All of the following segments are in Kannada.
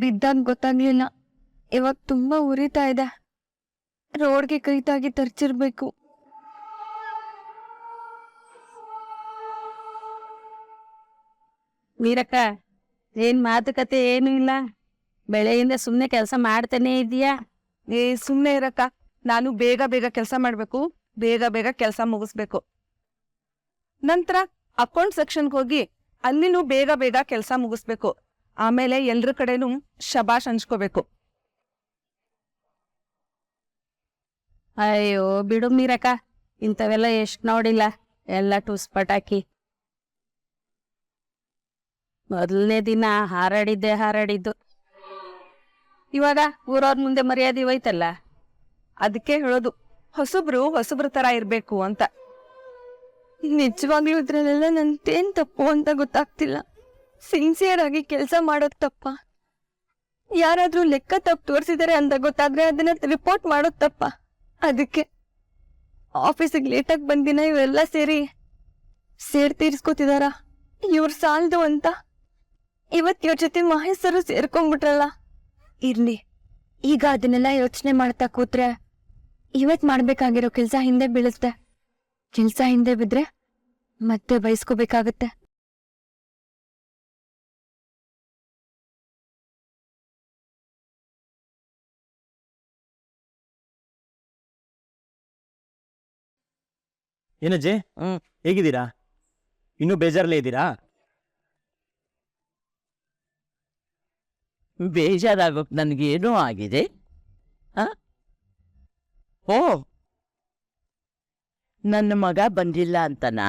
ಬಿದ್ದಾಗ ಗೊತ್ತಾಗ್ಲಿಲ್ಲ. ಇವಾಗ ತುಂಬಾ ಉರಿತಾ ಇದೆ. ರೋಡ್ಗೆ ಕೈ ತಾಗಿ ತರ್ಚಿರ್ಬೇಕು. ಮೀರಕ್ಕ, ಏನ್ ಮಾತುಕತೆ ಏನು ಇಲ್ಲ, ಬೆಳೆಯಿಂದ ಸುಮ್ಮನೆ ಕೆಲಸ ಮಾಡ್ತಾನೆ ಇದೀಯಾ? ಸುಮ್ಮನೆ ಇರಕ್ಕ. ನಾನು ಬೇಗ ಬೇಗ ಕೆಲಸ ಮಾಡ್ಬೇಕು, ಬೇಗ ಬೇಗ ಕೆಲಸ ಮುಗಿಸ್ಬೇಕು. ನಂತರ ಅಕೌಂಟ್ ಸೆಕ್ಷನ್ಗೆ ಹೋಗಿ ಅಲ್ಲಿನೂ ಬೇಗ ಬೇಗ ಕೆಲಸ ಮುಗಿಸ್ಬೇಕು. ಆಮೇಲೆ ಎಲ್ರ ಕಡೆನೂ ಶಬಾಷ್ ಹಂಚ್ಕೋಬೇಕು. ಅಯ್ಯೋ ಬಿಡು ಮೀರಕ್ಕ, ಇಂಥವೆಲ್ಲ ಎಷ್ಟ್ ನೋಡಿಲ್ಲ, ಎಲ್ಲ ಟುಸ್ ಪಟಾಕಿ. ಮೊದಲನೇ ದಿನ ಹಾರಾಡಿದ್ದು, ಇವಾಗ ಊರವ್ರ ಮುಂದೆ ಮರ್ಯಾದೆ ಹೋಯ್ತಲ್ಲ. ಅದಕ್ಕೆ ಹೇಳೋದು, ಹೊಸಬ್ರ ತರ ಇರ್ಬೇಕು ಅಂತ. ನಿಜವಾಗ್ಲೂ ಇದ್ರಲ್ಲೆಲ್ಲ ನಂತೇನ್ ತಪ್ಪು ಅಂತ ಗೊತ್ತಾಗ್ತಿಲ್ಲ. ಸಿನ್ಸಿಯರ್ ಆಗಿ ಕೆಲಸ ಮಾಡೋದ್ ತಪ್ಪ? ಯಾರಾದ್ರೂ ಲೆಕ್ಕ ತಪ್ಪು ತೋರಿಸಿದಾರೆ ಅಂತ ಗೊತ್ತಾದ್ರೆ ಅದನ್ನ ರಿಪೋರ್ಟ್ ಮಾಡೋದ್ ತಪ್ಪ? ಅದಕ್ಕೆ ಆಫೀಸಿಗೆ ಲೇಟಾಗಿ ಬಂದಿನ ಇವೆಲ್ಲ ಸೇರಿ ತೀರ್ಸ್ಕೊತಿದಾರ. ಇವ್ರ ಸಾಲ್ದು ಅಂತ ಇವತ್ ಇವ್ರ ಜೊತೆ ಮಹೇಶರು ಸೇರ್ಕೊಂಡ್ಬಿಟ್ರಲ್ಲ. ಇರ್ಲಿ, ಈಗ ಅದನ್ನೆಲ್ಲ ಯೋಚನೆ ಮಾಡ್ತಾ ಕೂತ್ರೆ ಇವತ್ ಮಾಡ್ಬೇಕಾಗಿರೋ ಕೆಲ್ಸ ಹಿಂದೆ ಬೀಳುತ್ತೆ. ಕೆಲ್ಸ ಹಿಂದೆ ಬಿದ್ರೆ ಮತ್ತೆ ಬಯಸ್ಕೋಬೇಕಾಗತ್ತೆ. ಏನಜ್ಜಿ, ಹೇಗಿದ್ದೀರಾ? ಇನ್ನೂ ಬೇಜಾರಲ್ಲೇ ಇದ್ದೀರಾ? ಬೇಜಾರಾಗೋಕ್ ನನ್ಗೇನೋ ಆಗಿದೆ. ಓ, ನನ್ನ ಮಗ ಬಂದಿಲ್ಲ ಅಂತನಾ?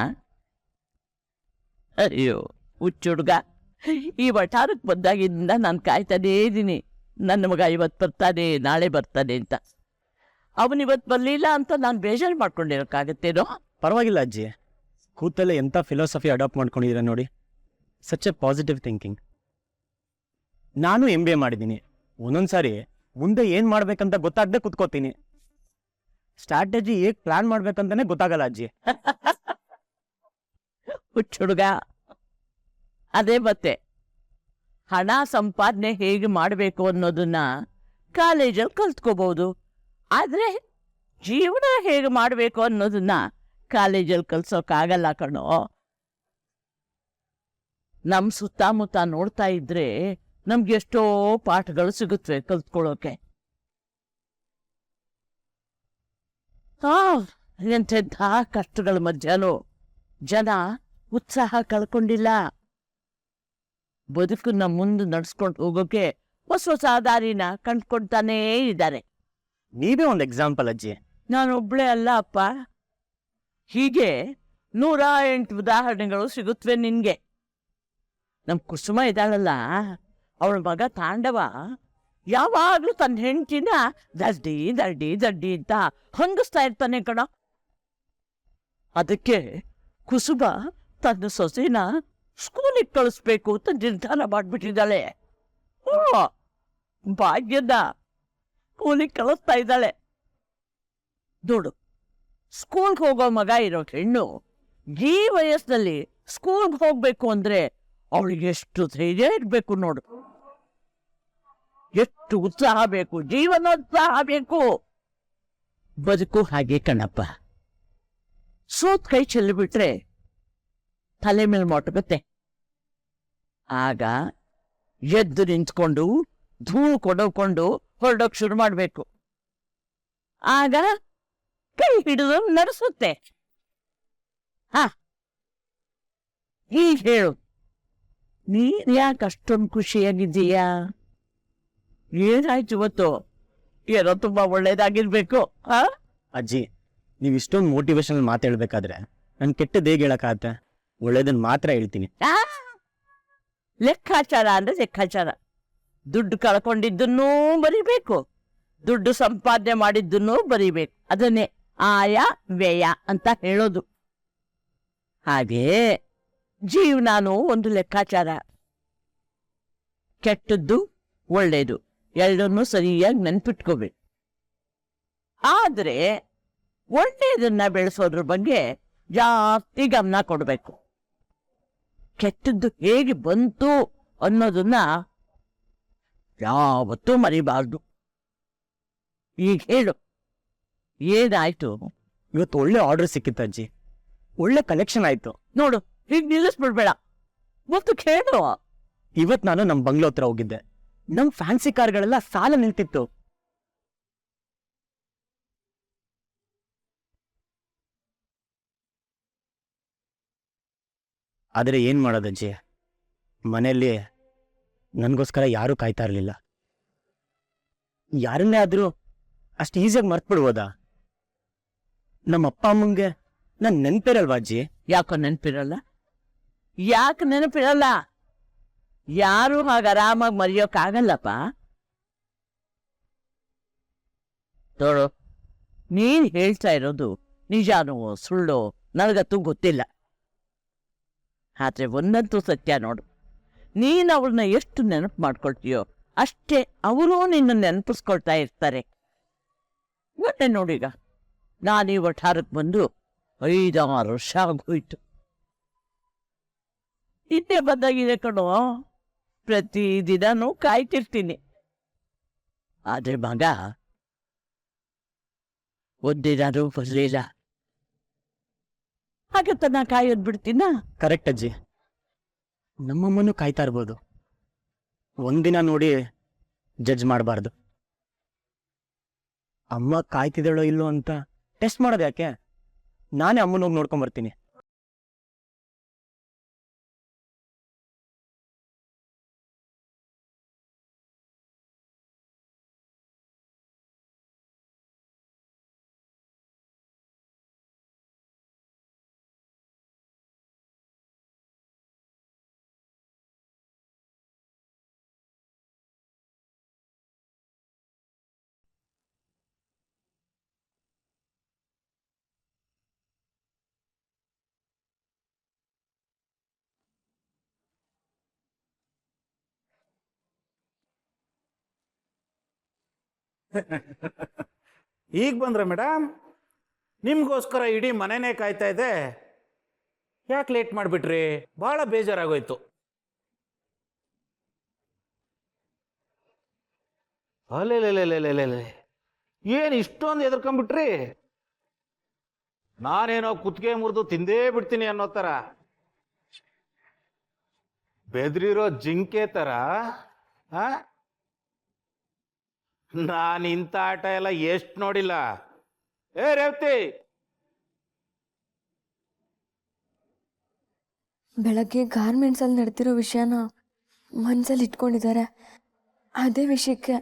ಅಯ್ಯೋ ಹುಚ್ಚುಡ್ಗ, ಈ ವಠಾರಕ್ಕೆ ಬಂದಾಗಿಂದ ನಾನು ಕಾಯ್ತಾನೇ ಇದ್ದೀನಿ, ನನ್ನ ಮಗ ಇವತ್ತು ಬರ್ತಾನೆ ನಾಳೆ ಬರ್ತಾನೆ ಅಂತ. ಅವನಿವತ್ತು ಬರಲಿಲ್ಲ ಅಂತ ನಾನು ಬೇಜಾರು ಮಾಡ್ಕೊಂಡಿರೋಕ್ಕಾಗತ್ತೇನೋ? ಪರವಾಗಿಲ್ಲ ಅಜ್ಜಿ, ಕೂತಲ್ಲೇ ಎಂಥ ಫಿಲಾಸಫಿ ಅಡಾಪ್ಟ್ ಮಾಡ್ಕೊಂಡಿದ್ದೀರಾ ನೋಡಿ. Such A positive thinking. ನಾನು MBA ಮಾಡಿದ್ದೀನಿ. ಒಂದೊಂದ್ಸಾರಿ ಮುಂದೆ ಏನು ಮಾಡ್ಬೇಕಂತ ಗೊತ್ತಾಗದೆ ಕುತ್ಕೋತೀನಿ. ಸ್ಟ್ರಾಟಜಿ ಹೇಗೆ ಪ್ಲಾನ್ ಮಾಡ್ಬೇಕಂತಾನೆ ಗೊತ್ತಾಗಲ್ಲ ಅಜ್ಜಿ. ಹುಚ್ಚುಡುಗ, ಅದೇ ಮತ್ತೆ ಹಣ ಸಂಪಾದನೆ ಹೇಗೆ ಮಾಡಬೇಕು ಅನ್ನೋದನ್ನ ಕಾಲೇಜಲ್ಲಿ ಕಲ್ತ್ಕೋಬಹುದು. ಆದರೆ ಜೀವನ ಹೇಗೆ ಮಾಡಬೇಕು ಅನ್ನೋದನ್ನ ಕಾಲೇಜಲ್ಲಿ ಕಲ್ಸೋಕ್ಕಾಗಲ್ಲ ಕಣೋ. ನಮ್ಮ ಸುತ್ತಮುತ್ತ ನೋಡ್ತಾ ಇದ್ರೆ ನಮ್ಗೆಷ್ಟೋ ಪಾಠಗಳು ಸಿಗುತ್ತವೆ ಕಲ್ತ್ಕೊಳ್ಳೋಕೆ. ಎಂತೆಂಥ ಕಷ್ಟಗಳ ಮಧ್ಯನೂ ಜನ ಉತ್ಸಾಹ ಕಳ್ಕೊಂಡಿಲ್ಲ. ಬದುಕನ್ನ ಮುಂದೆ ನಡ್ಸ್ಕೊಂಡು ಹೋಗೋಕೆ ಹೊಸ ದಾರಿನ ಕಂಡ್ಕೊಳ್ತಾನೇ ಇದ್ದಾರೆ. ನೀವೇ ಒಂದು ಎಕ್ಸಾಂಪಲ್ ಅಜ್ಜಿ. ನಾನೊಬ್ಳೆ ಅಲ್ಲ ಅಪ್ಪ, ಹೀಗೆ 108 ಉದಾಹರಣೆಗಳು ಸಿಗುತ್ತವೆ ನಿನ್ಗೆ. ನಮ್ ಕುಸುಮ ಇದ್ದಾಳಲ್ಲ, ಅವಳ ಮಗ ತಾಂಡವ ಯಾವಾಗ್ಲೂ ತನ್ನ ಹೆಂಡತಿನ ದಡ್ಡಿ ದಡ್ಡಿ ದಡ್ಡಿ ಅಂತ ಹಂಗಿಸ್ತಾ ಇರ್ತಾನೆ ಕಣ. ಅದಕ್ಕೆ ಕುಸುಮ ತನ್ನ ಸೊಸೆನ ಸ್ಕೂಲಿಗೆ ಕಳಿಸ್ಬೇಕು ಅಂತ ನಿರ್ಧಾರ ಮಾಡ್ಬಿಟ್ಟಿದ್ದಾಳೆ. ಭಾಗ್ಯದ ಸ್ಕೂಲಿಗೆ ಕಳಿಸ್ತಾ ಇದ್ದಾಳೆ. ನೋಡು, ಸ್ಕೂಲ್ಗೆ ಹೋಗೋ ಮಗ ಇರೋ ಹೆಣ್ಣು ಈ ವಯಸ್ಸಿನಲ್ಲಿ ಸ್ಕೂಲ್ಗೆ ಹೋಗ್ಬೇಕು ಅಂದ್ರೆ ಅವಳಿಗೆ ಎಷ್ಟು ಧೈರ್ಯ ಇರಬೇಕು ನೋಡು, ಎಷ್ಟು ಉತ್ಸಾಹ ಬೇಕು, ಜೀವನೋತ್ಸಾಹ ಬೇಕು. ಬದುಕು ಹಾಗೆ ಕಣಪ್ಪ. ಸೋತ್ ಕೈ ಚೆಲ್ಲಿಬಿಟ್ರೆ ತಲೆ ಮೇಲೆ ಮೊಟಗುತ್ತೆ. ಆಗ ಎದ್ದು ನಿಂತ್ಕೊಂಡು ಧೂಳು ಕೊಡೋಕೊಂಡು ಹೊರಡೋಕ್ ಶುರು ಮಾಡ್ಬೇಕು. ಆಗ ಕೈ ಹಿಡಿದು ನಡೆಸುತ್ತೆ. ಈಗ ಹೇಳು, ನೀನ್ ಯಾಕೆ ಅಷ್ಟೊಂದು ಖುಷಿಯಾಗಿದ್ದೀಯಾ? ಏನಾಯ್ತು ಇವತ್ತು? ಏನೋ ತುಂಬಾ ಒಳ್ಳೇದಾಗಿರ್ಬೇಕು. ಅಜ್ಜಿ, ನೀವು ಇಷ್ಟೊಂದು ಮೋಟಿವೇಶನಲ್ ಮಾತಾಡ್ಬೇಕಾದ್ರೆ ನನ್ ಕೆಟ್ಟದ್ದು ಹೇಗೆ ಹೇಳಕ್ಕಾಗತ್ತೆ? ಒಳ್ಳೇದನ್ನ ಮಾತ್ರ ಹೇಳ್ತೀನಿ. ಲೆಕ್ಕಾಚಾರ ಅಂದ್ರೆ ಲೆಕ್ಕಾಚಾರ. ದುಡ್ಡು ಕಳ್ಕೊಂಡಿದ್ದನ್ನೂ ಬರಿಬೇಕು, ದುಡ್ಡು ಸಂಪಾದನೆ ಮಾಡಿದ್ದನ್ನೂ ಬರಿಬೇಕು. ಅದನ್ನೇ ಆಯ ವ್ಯಯ ಅಂತ ಹೇಳೋದು. ಹಾಗೇ ಜೀವನಾನು ಒಂದು ಲೆಕ್ಕಾಚಾರ. ಕೆಟ್ಟದ್ದು ಒಳ್ಳೇದು ಎರಡನ್ನೂ ಸರಿಯಾಗಿ ನೆನ್ಪಿಟ್ಕೋಬೇಕು. ಆದ್ರೆ ಒಳ್ಳೆಯದನ್ನ ಬೆಳೆಸೋದ್ರ ಬಗ್ಗೆ ಜಾಸ್ತಿ ಗಮನ ಕೊಡಬೇಕು. ಕೆಟ್ಟದ್ದು ಹೇಗೆ ಬಂತು ಅನ್ನೋದನ್ನ ಯಾವತ್ತೂ ಮರಿಬಾರ್ದು. ಈಗ ಹೇಳು, ಏನಾಯ್ತು? ಇವತ್ತು ಒಳ್ಳೆ ಆರ್ಡರ್ ಸಿಕ್ಕಿತ್ತು ಅಜ್ಜಿ, ಒಳ್ಳೆ ಕಲೆಕ್ಷನ್ ಆಯ್ತು. ನೋಡು, ಹೀಗೆ ನಿಲ್ಲಿಸ್ಬಿಡ್ಬೇಡ, ಮತ್ತು ಕೇಳು. ಇವತ್ ನಾನು ನಮ್ ಬಂಗ್ಲೋ ಹತ್ರ ಹೋಗಿದ್ದೆ. ನಮ್ ಫ್ಯಾನ್ಸಿ ಕಾರ್ಗಳೆಲ್ಲ ಸಾಲ ನಿಂತಿತ್ತು. ಆದರೆ ಏನ್ ಮಾಡೋದಜ್ಜಿ, ಮನೆಯಲ್ಲಿ ನನಗೋಸ್ಕರ ಯಾರೂ ಕಾಯ್ತಾ ಇರಲಿಲ್ಲ. ಯಾರನ್ನೇ ಆದ್ರೂ ಅಷ್ಟು ಈಸಿಯಾಗಿ ಮರ್ತ್ಬಿಡ್ಬೋದಾ? ನಮ್ಮ ಅಪ್ಪ ಅಮ್ಮಂಗೆ ನನ್ ನೆನ್ಪಿರಲ್ವಾ ಅಜ್ಜಿ? ಯಾಕೋ ನೆನಪಿರಲ್ಲ? ಯಾಕೆ ನೆನಪಿರಲ್ಲ? ಯಾರು ಹಾಗೆ ಆರಾಮಾಗಿ ಮರೆಯೋಕ್ಕಾಗಲ್ಲಪ್ಪ. ನೋಡು, ನೀನ್ ಹೇಳ್ತಾ ಇರೋದು ನಿಜಾನೋ ಸುಳ್ಳೋ ನನಗಂತೂ ಗೊತ್ತಿಲ್ಲ. ಆದ್ರೆ ಒಂದಂತೂ ಸತ್ಯ ನೋಡು, ನೀನು ಅವ್ರನ್ನ ಎಷ್ಟು ನೆನಪು ಮಾಡ್ಕೊಳ್ತೀಯೋ ಅಷ್ಟೇ ಅವರು ನಿನ್ನ ನೆನಪಿಸ್ಕೊಳ್ತಾ ಇರ್ತಾರೆ. ಮತ್ತೆ ನೋಡೀಗ, ನಾನೀ ವಠಾರಕ್ಕೆ ಬಂದು 5-6 ವರ್ಷ ಆಗೋಯ್ತು. ಹಿಂದೆ ಬಂದಾಗಿದೆ ಕಣೋ, ಪ್ರತಿದಿನನೂ ಕಾಯ್ತಿರ್ತೀನಿ. ಆದ್ರೆ ಮಗ ಒಂದಿನಾರು ಬರಲಿಲ್ಲ. ಹಾಗಂತ ನಾ ಕಾಯೋದ್ ಬಿಡ್ತೀನ? ಕರೆಕ್ಟ್ ಅಜ್ಜಿ, ನಮ್ಮಮ್ಮನೂ ಕಾಯ್ತಾ ಇರ್ಬೋದು. ಒಂದಿನ ನೋಡಿ ಜಡ್ಜ್ ಮಾಡಬಾರ್ದು. ಅಮ್ಮ ಕಾಯ್ತಿದ್ದಾಳೋ ಇಲ್ಲೋ ಅಂತ ಟೆಸ್ಟ್ ಮಾಡೋದು ಯಾಕೆ? ನಾನೇ ಅಮ್ಮನ ಹೋಗಿ ನೋಡ್ಕೊಂಬರ್ತೀನಿ. ಈಗ ಬಂದ್ರ ಮೇಡಮ್? ನಿಮ್ಗೋಸ್ಕರ ಇಡೀ ಮನೆನೇ ಕಾಯ್ತಾ ಇದೆ. ಯಾಕೆ ಲೇಟ್ ಮಾಡಿಬಿಟ್ರಿ? ಭಾಳ ಬೇಜಾರಾಗೋಯ್ತು. ಅಲೆಲೆಲೆಲೆಲೆಲೆ, ಏನು ಇಷ್ಟೊಂದು ಎದ್ರಕೊಂಡ್ಬಿಟ್ರಿ? ನಾನೇನೋ ಕುತ್ತಿಗೆ ಮುರಿದು ತಿಂದೇ ಬಿಡ್ತೀನಿ ಅನ್ನೋ ಥರ, ಬೆದ್ರಿರೋ ಜಿಂಕೆ ಥರ. ನಾನು ಇಂಥ ಆಟ ಎಲ್ಲ ಎಷ್ಟು ನೋಡಿಲ್ಲ. ಏ ರೇವತಿ, ಬೆಳಗ್ಗೆ ಗಾರ್ಮೆಂಟ್ಸಲ್ಲಿ ನಡೆದಿರೋ ವಿಷಯನ ಮನಸ್ಸಲ್ಲಿ ಇಟ್ಕೊಂಡಿದ್ದಾರೆ. ಅದೇ ವಿಷಯಕ್ಕೆ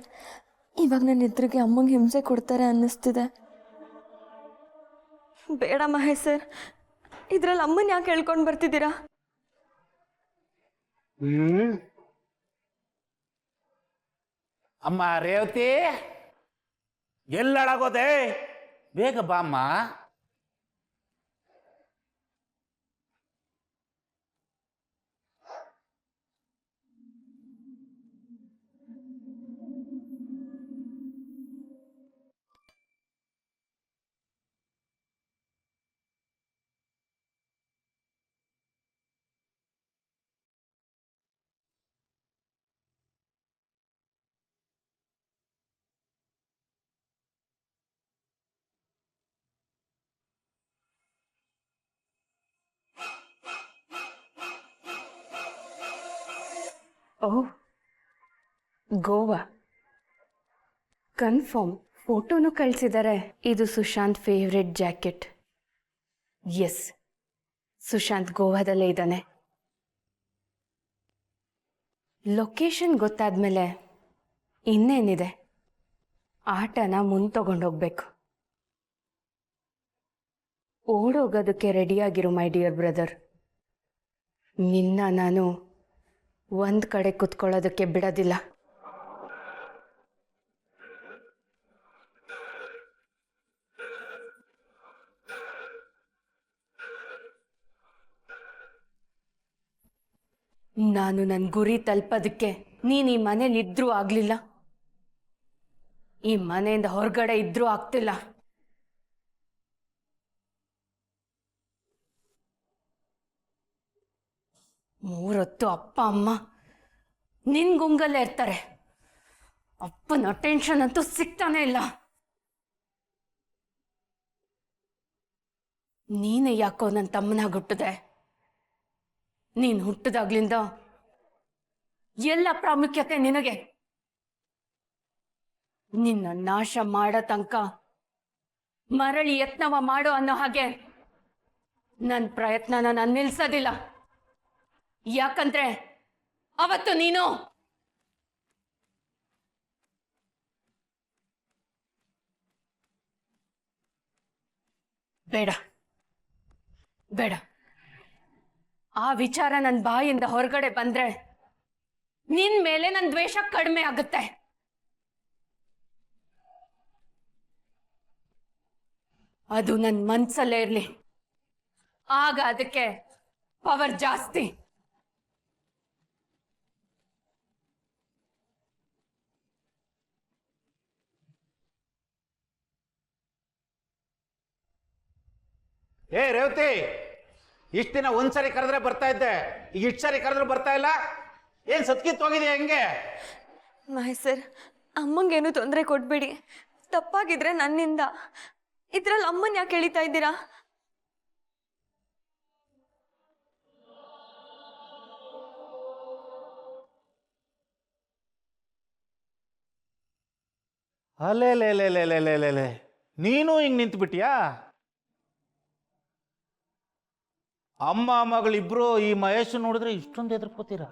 ಇವಾಗ ನನ್ನ ಎದುರಿಗೆ ಅಮ್ಮಂಗೆ ಹಿಂಸೆ ಕೊಡ್ತಾರೆ ಅನ್ನಿಸ್ತಿದೆ. ಬೇಡ ಮಹೇಶ್ ಸರ್, ಇದ್ರಲ್ಲಿ ಅಮ್ಮನ ಯಾಕೆ ಹೇಳ್ಕೊಂಡು ಬರ್ತಿದ್ದೀರಾ? ಅಮ್ಮ ರೇವತಿ, ಎಲ್ಲಳಾಗೋದೆ? ಬೇಗ ಬಾಮ್ಮ. Oh, Goa confirm. ಫೋಟೋನು ಕಳಿಸಿದ್ದಾರೆ. ಇದು Sushanth favourite jacket. Yes, Sushanth ಗೋವಾದಲ್ಲೇ ಇದ್ದಾನೆ. ಲೊಕೇಶನ್ ಗೊತ್ತಾದ್ಮೇಲೆ ಇನ್ನೇನಿದೆ, ಆಟನ ಮುಂದೆ ತಗೊಂಡೋಗ್ಬೇಕು. ಓಡೋಗೋದಕ್ಕೆ ರೆಡಿಯಾಗಿರು ಮೈ ಡಿಯರ್ ಬ್ರದರ್. ನಿನ್ನ ನಾನು ಒಂದು ಕಡೆ ಕುತ್ಕೊಳ್ಳೋದಕ್ಕೆ ಬಿಡೋದಿಲ್ಲ. ನಾನು ನನ್ನ ಗುರಿ ತಲುಪೋದಕ್ಕೆ ನೀನು ಈ ಮನೇಲಿ ಇದ್ರೂ ಆಗಲಿಲ್ಲ, ಈ ಮನೆಯಿಂದ ಹೊರಗಡೆ ಇದ್ರೂ ಆಗ್ತಿಲ್ಲ. ಮೂರೊತ್ತು ಅಪ್ಪ ಅಮ್ಮ ನಿನ್ನ ಗುಂಗಲ್ಲೇ ಇರ್ತಾರೆ. ಅಪ್ಪನ ಟೆನ್ಷನ್ ಅಂತೂ ಸಿಗ್ತಾನೆ ಇಲ್ಲ. ನೀನೇ ಯಾಕೋ ನನ್ನ ತಮ್ಮನಾಗ ಹುಟ್ಟಿದೆ. ನೀನು ಹುಟ್ಟಿದಾಗ್ಲಿಂದ ಎಲ್ಲ ಪ್ರಾಮುಖ್ಯತೆ ನಿನಗೆ. ನಿನ್ನ ನಾಶ ಮಾಡೋ ತನಕ ಮರಳಿ ಯತ್ನವ ಮಾಡೋ ಅನ್ನೋ ಹಾಗೆ ನನ್ನ ಪ್ರಯತ್ನನ ನಾನು ನಿಲ್ಸೋದಿಲ್ಲ. ಯಾಕಂದ್ರೆ ಅವತ್ತು ನೀನು ಬೇಡ ಬೇಡ ಆ ವಿಚಾರ ನನ್ನ ಬಾಯಿಂದ ಹೊರಗಡೆ ಬಂದ್ರೆ ನಿನ್ ಮೇಲೆ ನನ್ನ ದ್ವೇಷ ಕಡಿಮೆ ಆಗುತ್ತೆ. ಅದು ನನ್ನ ಮನ್ಸಲ್ಲೇ ಇರ್ಲಿ, ಆಗ ಅದಕ್ಕೆ ಪವರ್ ಜಾಸ್ತಿ. ಏ ರೇವತಿ, ಇಷ್ಟು ದಿನ ಒಂದ್ಸರಿ ಕರೆದ್ರೆ ಬರ್ತಾ ಇದ್ದೆ, ಈಗ ಇಷ್ಟು ಸರಿ ಕರೆದ್ರೆ ಬರ್ತಾ ಇಲ್ಲ. ಏನ್ ಸತ್ಕಿತ್ ಹೋಗಿದೆಯಾ ಹೆಂಗೆ? ಮಹೇಶ್ ಅಮ್ಮಂಗೇನು ತೊಂದರೆ ಕೊಡ್ಬೇಡಿ. ತಪ್ಪಾಗಿದ್ರೆ ನನ್ನಿಂದ. ಇದ್ರಲ್ಲಿ ಅಮ್ಮನ್ ಯಾಕೆ ಎಳಿತಾ ಇದ್ದೀರಾ? ಅಲ್ಲೇ ನೀನು ಹಿಂಗ್ ನಿಂತ್ಬಿಟ್ಯಾ? ಅಮ್ಮ ಮಗಳಿಬ್ರು ಈ ಮಹೇಶ್ ನೋಡಿದ್ರೆ ಇಷ್ಟೊಂದು ಎದುರ್ಕೋತೀರ?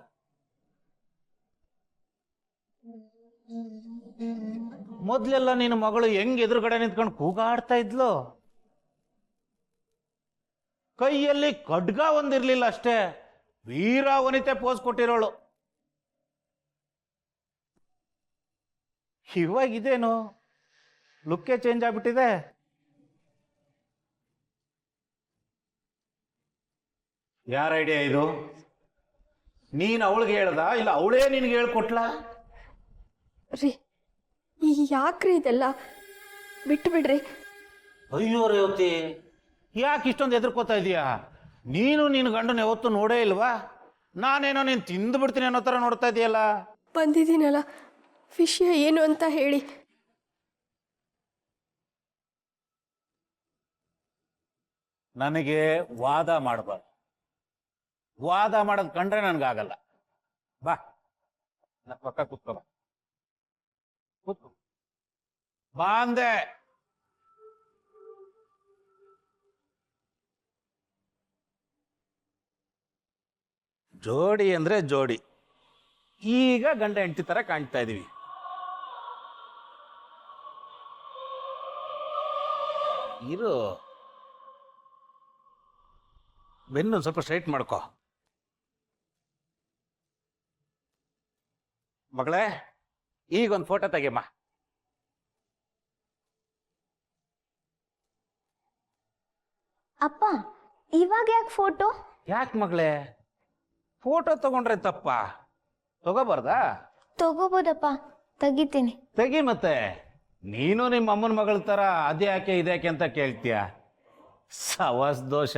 ಮೊದ್ಲೆಲ್ಲ ನಿನ್ನ ಮಗಳು ಹೆಂಗ್ ಎದುರುಗಡೆ ನಿಂತ್ಕೊಂಡು ಕೂಗಾಡ್ತಾ ಇದ್ಲು. ಕೈಯಲ್ಲಿ ಖಡ್ಗ ಒಂದಿರ್ಲಿಲ್ಲ ಅಷ್ಟೇ, ವೀರ ವನಿತೆ ಪೋಸ್ ಕೊಟ್ಟಿರೋಳು. ಇವಾಗ ಇದೇನು ಲುಕ್ಕೇ ಚೇಂಜ್ ಆಗ್ಬಿಟ್ಟಿದೆ. ಯಾರ ಐಡಿಯಾ ಇದು? ನೀನ್ ಅವಳಿಗೆ ಹೇಳ್ದ ಇಲ್ಲ ಅವಳೇ ನಿನ್ಗೆ ಹೇಳ್ಕೊಟ್ಲಾ? ರೀ ಯಾಕ್ರಿ ಇದೆಲ್ಲ? ಬಿಟ್ಟು ಬಿಡ್ರಿ. ಅಯ್ಯೋ ರೇವತಿ, ಯಾಕೆ ಇಷ್ಟೊಂದು ಎದುರ್ಕೋತಾ ಇದೀಯಾ? ನೀನು ನಿನ್ನ ಗಂಡನ ಯಾವತ್ತೂ ನೋಡೇ ಇಲ್ವಾ? ನಾನೇನೋ ನೀನು ತಿಂದು ಬಿಡ್ತೀನಿ ಅನ್ನೋ ಥರ ನೋಡ್ತಾ ಇದೆಯಲ್ಲ. ಬಂದಿದ್ದೀನಲ್ಲ, ವಿಷಯ ಏನು ಅಂತ ಹೇಳಿ. ನನಗೆ ವಾದ ಮಾಡಬಾರ್ದು. ವಾದ ಮಾಡೋದು ಕಂಡ್ರೆ ನನಗಾಗಲ್ಲ. ಬಾ, ನನ್ನ ಪಕ್ಕ ಕೂತ್ಕೋ. ಕೂತ್ಕೋ ಬಾ ಅಂದೆ. ಜೋಡಿ ಅಂದ್ರೆ ಜೋಡಿ. ಈಗ ಗಂಡ ಹೆಂಡತಿ ತರ ಕಾಣ್ತಾ ಇದೀವಿ. ಇರು, ಬೆನ್ನು ಸ್ವಲ್ಪ ಸ್ಟ್ರೈಟ್ ಮಾಡ್ಕೋ. ಮಗಳೇ, ಈಗೊಂದು ಫೋಟೋ ತೆಗಿಯಮ್ಮ. ಅಪ್ಪ ಇವಾಗ ಯಾಕೆ ಫೋಟೋ? ಯಾಕೆ ಮಗಳೇ, ಫೋಟೋ ತಗೊಂಡ್ರೆ ತಪ್ಪ? ತಗೋಬಾರ್ದಾ? ತಗೋಬೋದಪ್ಪ, ತೆಗಿತೀನಿ. ತೆಗಿ ಮತ್ತೆ. ನೀನು ನಿಮ್ಮ ಅಮ್ಮನ ಮಗಳ ತರ ಅದ್ಯಾಕೆ ಇದ್ಯಾಕೆ ಅಂತ ಕೇಳ್ತೀಯ. ಸವಾಸ್ ದೋಷ.